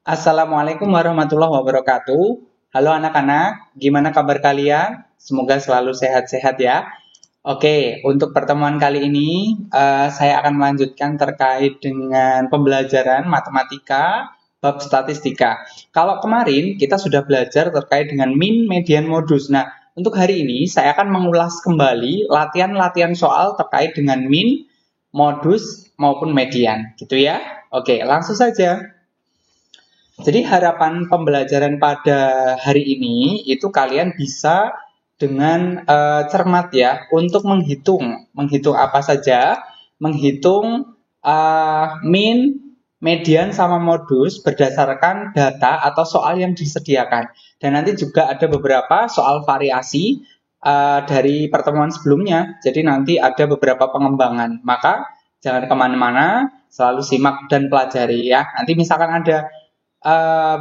Assalamualaikum warahmatullahi wabarakatuh. Halo anak-anak, gimana kabar kalian? Semoga selalu sehat-sehat ya. Oke, untuk pertemuan kali ini saya akan melanjutkan terkait dengan pembelajaran matematika bab statistika. Kalau kemarin kita sudah belajar terkait dengan min, median, modus. Nah, untuk hari ini saya akan mengulas kembali latihan-latihan soal terkait dengan min, modus maupun median, gitu ya. Oke, langsung saja. Jadi harapan pembelajaran pada hari ini itu kalian bisa dengan cermat ya untuk menghitung apa saja, menghitung min, median sama modus berdasarkan data atau soal yang disediakan. Dan nanti juga ada beberapa soal variasi dari pertemuan sebelumnya. Jadi nanti ada beberapa pengembangan. Maka jangan kemana-mana, selalu simak dan pelajari ya. Nanti misalkan ada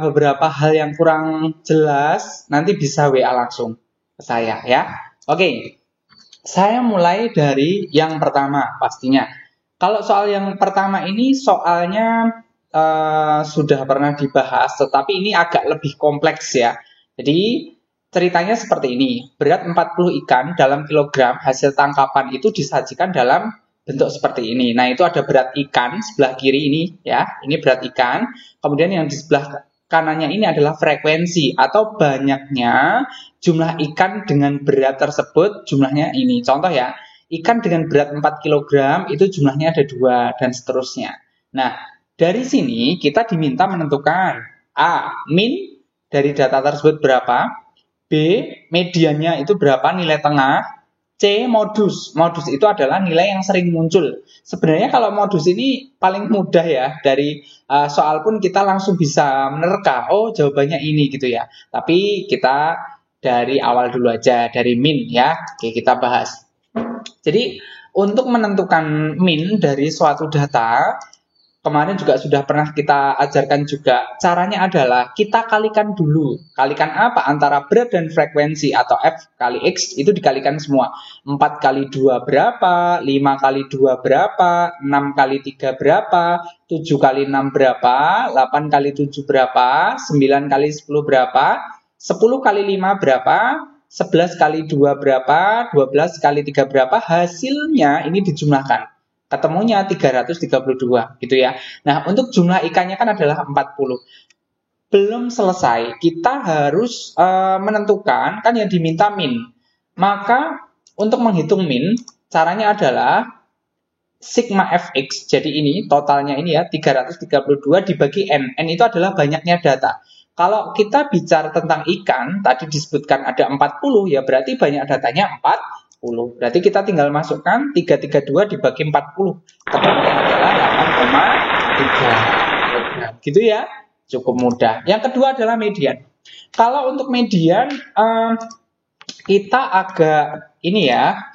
beberapa hal yang kurang jelas, nanti bisa WA langsung ke saya ya. Oke, saya mulai dari yang pertama pastinya. Kalau soal yang pertama ini soalnya sudah pernah dibahas, tetapi ini agak lebih kompleks ya. Jadi ceritanya seperti ini, berat 40 ikan dalam kilogram hasil tangkapan itu disajikan dalam bentuk seperti ini. Nah, itu ada berat ikan sebelah kiri ini ya. Ini berat ikan. Kemudian yang di sebelah kanannya ini adalah frekuensi atau banyaknya jumlah ikan dengan berat tersebut, jumlahnya ini. Contoh ya, ikan dengan berat 4 kg itu jumlahnya ada 2 dan seterusnya. Nah, dari sini kita diminta menentukan A, min dari data tersebut berapa, B, mediannya itu berapa, nilai tengah, C, modus. Modus itu adalah nilai yang sering muncul. Sebenarnya kalau modus ini paling mudah ya. Dari soal pun kita langsung bisa menerka. Oh, jawabannya ini gitu ya. Tapi kita dari awal dulu aja. Dari min ya. Oke, kita bahas. Jadi, untuk menentukan min dari suatu data, kemarin juga sudah pernah kita ajarkan juga. Caranya adalah kita kalikan dulu. Kalikan apa? Antara berat dan frekuensi atau F kali X itu dikalikan semua. 4 kali 2 berapa? 5 kali 2 berapa? 6 kali 3 berapa? 7 kali 6 berapa? 8 kali 7 berapa? 9 kali 10 berapa? 10 kali 5 berapa? 11 kali 2 berapa? 12 kali 3 berapa? Hasilnya ini dijumlahkan. Ketemunya 332 gitu ya. Nah, untuk jumlah ikannya kan adalah 40. Belum selesai, kita harus menentukan kan yang diminta min. Maka untuk menghitung min, caranya adalah sigma fx. Jadi ini totalnya ini ya 332 dibagi n. N itu adalah banyaknya data. Kalau kita bicara tentang ikan, tadi disebutkan ada 40 ya berarti banyak datanya 40. Berarti kita tinggal masukkan 332 dibagi 40. Ketemunya adalah 8,3 gitu ya. Cukup mudah. Yang kedua adalah median. Kalau untuk median kita agak ini ya,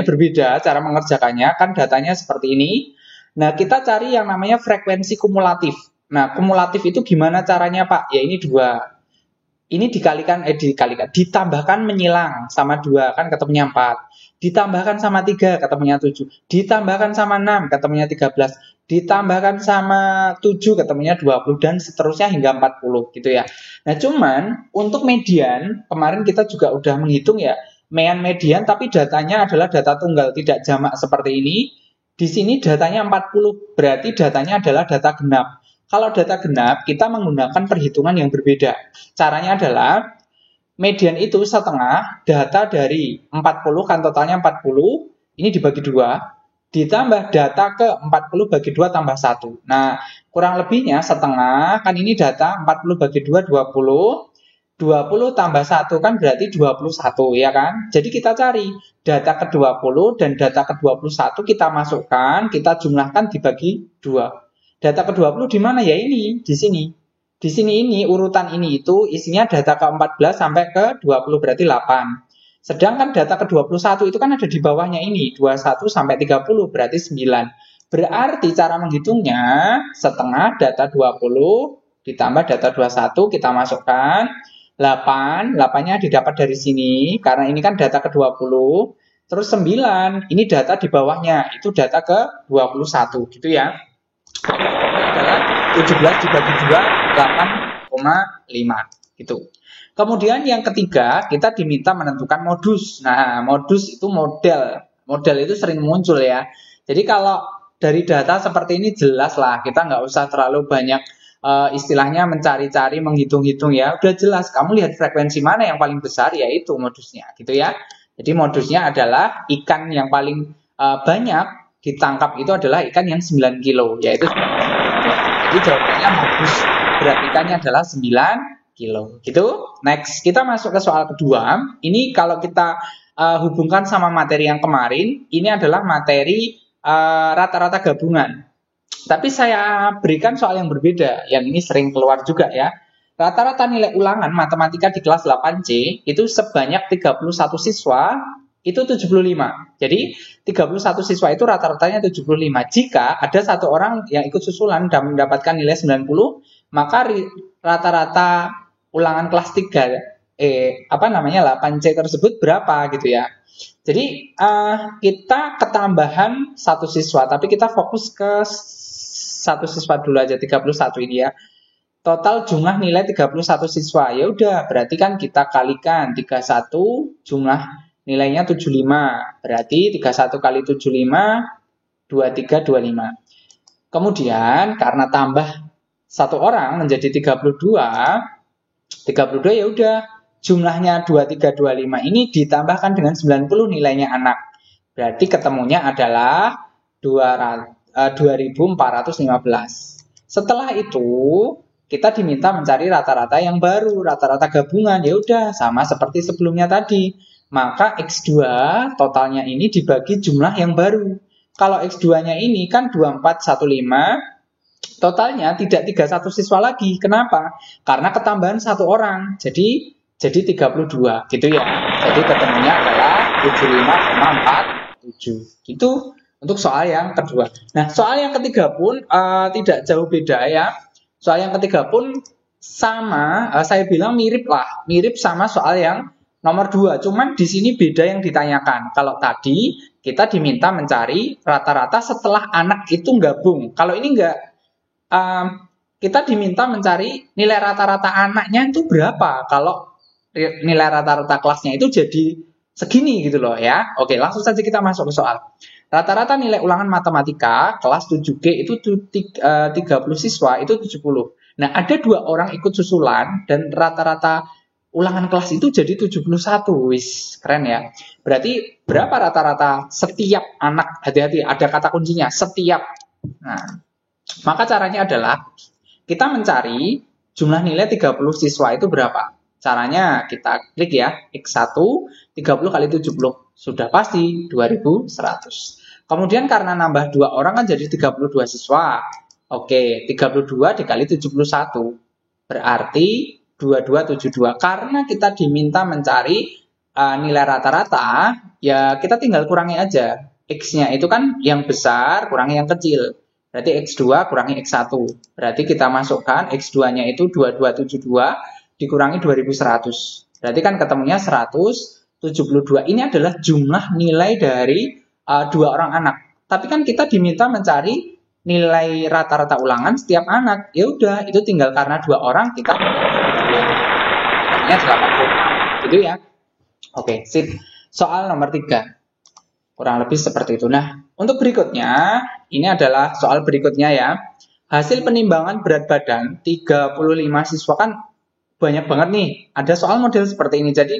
berbeda cara mengerjakannya. Kan datanya seperti ini. Nah, kita cari yang namanya frekuensi kumulatif. Nah, kumulatif itu gimana caranya, Pak? Ya ini 2. Ini ditambahkan menyilang sama 2, kan ketemunya 4. Ditambahkan sama 3, ketemunya 7. Ditambahkan sama 6, ketemunya 13. Ditambahkan sama 7, ketemunya 20. Dan seterusnya hingga 40, gitu ya. Nah, cuman untuk median, kemarin kita juga udah menghitung ya, median, tapi datanya adalah data tunggal, tidak jamak seperti ini. Di sini datanya 40, berarti datanya adalah data genap. Kalau data genap, kita menggunakan perhitungan yang berbeda. Caranya adalah, median itu setengah data dari 40, kan totalnya 40, ini dibagi 2, ditambah data ke 40 bagi 2 tambah 1. Nah, kurang lebihnya setengah, kan ini data 40 bagi 2, 20. 20 tambah 1 kan berarti 21, ya kan? Jadi kita cari data ke-20 dan data ke-21 kita masukkan, kita jumlahkan dibagi 2. Data ke-20 di mana ya ini? Di sini. Di sini ini urutan ini itu isinya data ke-14 sampai ke-20 berarti 8. Sedangkan data ke-21 itu kan ada di bawahnya ini 21 sampai 30 berarti 9. Berarti cara menghitungnya setengah data 20 ditambah data 21 kita masukkan 8. 8-nya didapat dari sini karena ini kan data ke-20. Terus 9, ini data di bawahnya itu data ke-21 gitu ya. Adalah 17 dibagi 2, 8,5 gitu. Kemudian yang ketiga, kita diminta menentukan modus. Nah, modus itu model. Model itu sering muncul ya. Jadi kalau dari data seperti ini jelas lah, kita nggak usah terlalu banyak istilahnya mencari-cari, menghitung-hitung ya. Udah jelas, kamu lihat frekuensi mana yang paling besar, yaitu modusnya gitu ya. Jadi modusnya adalah ikan yang paling banyak ditangkap itu adalah ikan yang 9 kilo, yaitu 9 kilo. Jadi jawabannya modus berat ikannya adalah 9 kilo. Gitu. Next, kita masuk ke soal kedua. Ini kalau kita hubungkan sama materi yang kemarin, ini adalah materi rata-rata gabungan. Tapi saya berikan soal yang berbeda, yang ini sering keluar juga ya. Rata-rata nilai ulangan matematika di kelas 8C itu sebanyak 31 siswa itu 75. Jadi 31 siswa itu rata-ratanya 75. Jika ada satu orang yang ikut susulan dan mendapatkan nilai 90, maka rata-rata ulangan kelas 3 8C tersebut berapa gitu ya. Jadi kita ketambahan satu siswa, tapi kita fokus ke satu siswa dulu aja, 31 ini ya. Total jumlah nilai 31 siswa. Ya udah, berarti kan kita kalikan 31 jumlah nilainya 75. Berarti 31 kali 75 23 25. Kemudian karena tambah satu orang menjadi 32 ya udah, jumlahnya 2325 ini ditambahkan dengan 90 nilainya anak. Berarti ketemunya adalah 2415. Setelah itu kita diminta mencari rata-rata yang baru, rata-rata gabungan. Ya udah, sama seperti sebelumnya tadi. Maka X2 totalnya ini dibagi jumlah yang baru. Kalau X2-nya ini kan 2415, totalnya tidak 31 siswa lagi. Kenapa? Karena ketambahan satu orang. Jadi 32 gitu ya. Jadi ketemunya adalah 75,47. Gitu untuk soal yang kedua. Nah, soal yang ketiga pun tidak jauh beda ya. Soal yang ketiga pun sama, saya bilang mirip lah. Mirip sama soal yang nomor 2. Cuman di sini beda yang ditanyakan. Kalau tadi kita diminta mencari rata-rata setelah anak itu gabung. Kalau ini enggak, kita diminta mencari nilai rata-rata anaknya itu berapa. Kalau nilai rata-rata kelasnya itu jadi segini gitu loh ya. Oke, langsung saja kita masuk ke soal. Rata-rata nilai ulangan matematika kelas 7G itu 30 siswa itu 70. Nah, ada 2 orang ikut susulan dan rata-rata ulangan kelas itu jadi 71. Wis, keren ya. Berarti berapa rata-rata setiap anak? Hati-hati, ada kata kuncinya, setiap. Nah, maka caranya adalah kita mencari jumlah nilai 30 siswa itu berapa? Caranya kita klik ya, X1 30 kali 70. Sudah pasti 2100. Kemudian karena nambah 2 orang kan jadi 32 siswa. Oke, 32 dikali 71. Berarti 2272. Karena kita diminta mencari nilai rata-rata, ya kita tinggal kurangi aja. X-nya itu kan yang besar kurangi yang kecil. Berarti X2 kurangi X1. Berarti kita masukkan X2-nya itu 2272 dikurangi 2100. Berarti kan ketemunya 172. Ini adalah jumlah nilai dari 2 orang anak. Tapi kan kita diminta mencari nilai rata-rata ulangan setiap anak. Ya udah, itu tinggal karena 2 orang kita ketemunya 80. Gitu ya. Oke, sip. Soal nomor 3. Kurang lebih seperti itu. Nah, untuk berikutnya, ini adalah soal berikutnya ya. Hasil penimbangan berat badan 35 siswa kan banyak banget nih. Ada soal model seperti ini. Jadi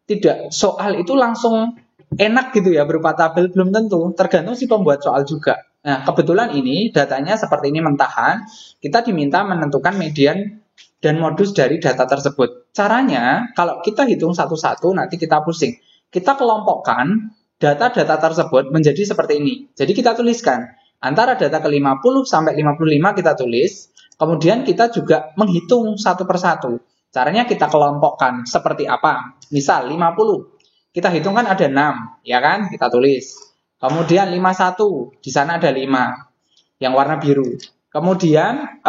tidak soal itu langsung enak gitu ya berupa tabel, belum tentu. Tergantung si pembuat soal juga. Nah, kebetulan ini datanya seperti ini mentahan. Kita diminta menentukan median dan modus dari data tersebut. Caranya, kalau kita hitung satu-satu, nanti kita pusing. Kita kelompokkan data-data tersebut menjadi seperti ini. Jadi kita tuliskan antara data ke-50 sampai 55 kita tulis. Kemudian kita juga menghitung satu persatu. Caranya kita kelompokkan seperti apa. Misal 50. Kita hitung kan ada 6, ya kan? Kita tulis. Kemudian 51, di sana ada 5 yang warna biru. Kemudian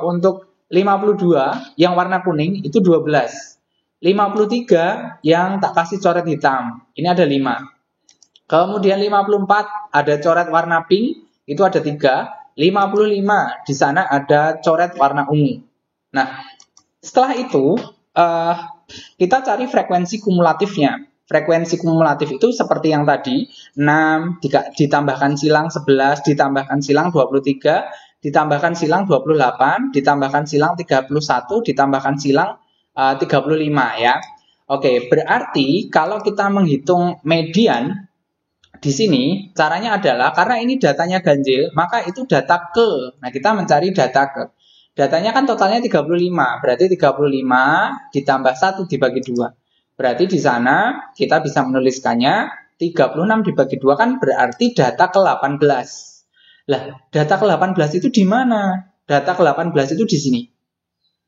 untuk 52 yang warna kuning itu 12. 53 yang tak kasih coret hitam, ini ada 5. Kemudian 54 ada coret warna pink, itu ada 3. 55. Di sana ada coret warna ungu. Nah, setelah itu kita cari frekuensi kumulatifnya. Frekuensi kumulatif itu seperti yang tadi, 6 ditambahkan silang 11, ditambahkan silang 23, ditambahkan silang 28, ditambahkan silang 31, ditambahkan silang 35 ya. Oke, berarti kalau kita menghitung median di sini, caranya adalah karena ini datanya ganjil, maka itu data ke. Nah, kita mencari data ke. Datanya kan totalnya 35, berarti 35 ditambah 1 dibagi 2. Berarti di sana kita bisa menuliskannya 36 dibagi 2 kan berarti data ke-18. Lah, data ke-18 itu di mana? Data ke-18 itu di sini.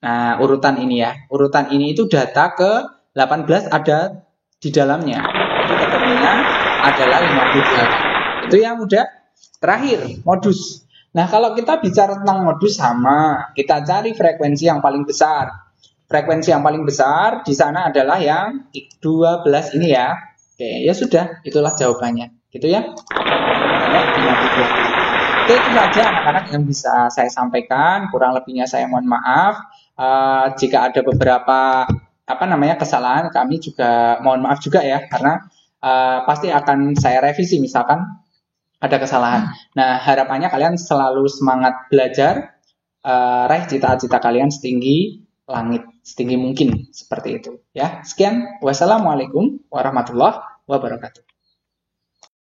Nah, urutan ini ya. Urutan ini itu data ke-18 ada di dalamnya. Itu ketemunya adalah 58. Itu yang mudah. Terakhir, modus. Nah, kalau kita bicara tentang modus sama, kita cari frekuensi yang paling besar. Frekuensi yang paling besar di sana adalah yang 12 ini ya. Oke, ya sudah, itulah jawabannya. Gitu ya. Oke, itu saja anak-anak yang bisa saya sampaikan. Kurang lebihnya saya mohon maaf. Jika ada beberapa kesalahan, kami juga mohon maaf juga ya, karena pasti akan saya revisi misalkan ada kesalahan. Nah, harapannya kalian selalu semangat belajar, raih cita-cita kalian setinggi langit, setinggi mungkin, seperti itu. Ya, sekian. Wassalamualaikum warahmatullahi wabarakatuh.